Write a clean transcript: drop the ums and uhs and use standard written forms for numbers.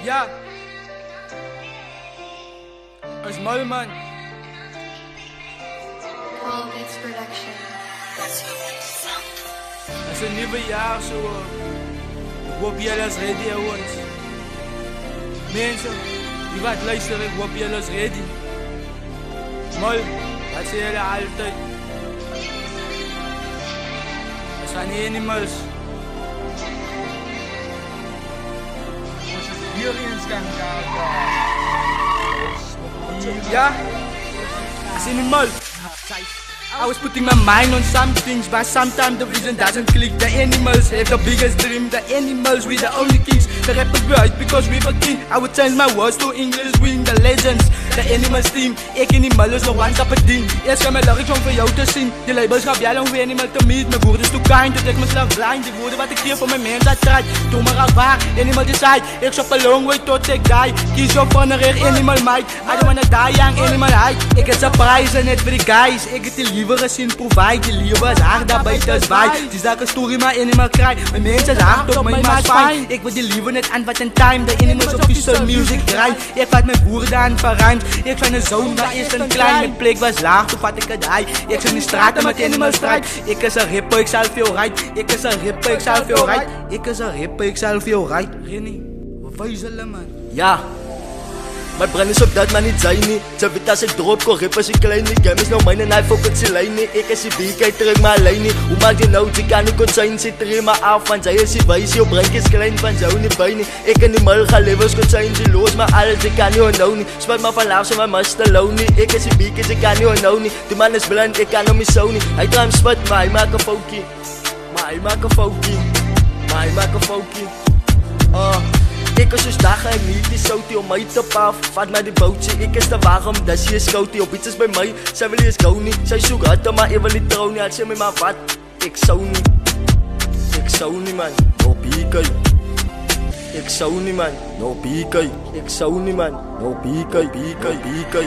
Ja, is mal man. Paul Beats Production. Het is een nieuwe jaar zo. Ik hoop jullie is ready jongens. Mensen, die wat luisteren, ik hoop jullie is ready. Mal, dat zeggen jullie altijd. We zijn niet animals. Ja, is animal. I was putting my mind on some things, but sometimes the vision doesn't click. The animals have the biggest dream. The animals, we the only kings. The rappers right because we were king. I would change my words to English, win the legends. The animals team, ek animal is nog one op het ding. Eerst gaan mijn lyrics om voor jou te zien. Die labels gaan bellen om weer animal te meet. Mijn woorden is too kind, tot ik mezelf blind. Die woorden wat ik hier voor mijn mensen uitdraai. Doe maar al waar, animal decide. Ik shop a long way tot ik die. Kies op van een animal might. I don't wanna die young, animal high. Ik heb surprise en net voor die guys. Ik heb die liever gezien provide. Die liever is hard daarbij te zwaai. Die zaak een story maar animal cry. Mijn mensen is hard op mijn maas fijn. Ik wil die liever net aan wat in time. De animals official music grind. Ik vat mijn woorden aan verruimd. Ik van een zoon, maar eerst een klein. Mijn plek was laag, toen vat ik het high. Ik zit in de straten met animal strijd. Ik is een rapper, ik zal veel right. Ik is een rapper, ik zal veel right. Ik is een rapper, ik zal veel right. Rennie, wat wijzelen man? Ja, mijn brand is op dat maar niet zijn niet. Ze weet als ik drop, kon rippen ze klein niet. Game is nou mijn en hij focust zijn lijn niet. Ik is die beat, kijk terug maar alleen niet. Hoe maak je nou, die kan ik kort zijn. Zit er in maar af, van zij is die wijs. Je brein is klein, van jou niet bij niet. Ik kan niet mal gaan leven, kort zijn. Die los, maar alles, ik kan niet onthouden niet. Spuit maar van laaf, ze maar must alone niet. Ik is die beat, ik kan niet onthouden niet. Die man is blind, ik kan hem niet zo niet. Hij draait sput, maar hij maakt een foutje. Maar hij maakt een foutje. Maar hij maakt een foutje. Ik is dus dagen en niet die sautie om mij te paf. Vat mij die bootje, ik is te warm, dat zie je schoutie. Op iets is bij mij, zij wil eens gauw niet. Zij zoekt uit, maar ik wil niet trouw niet. Als je me maar wat, ik zou niet. Ik zou niet man, no piekei. Ik zou niet man, no piekei. Ik zou niet man, no piekei, piekei, piekei.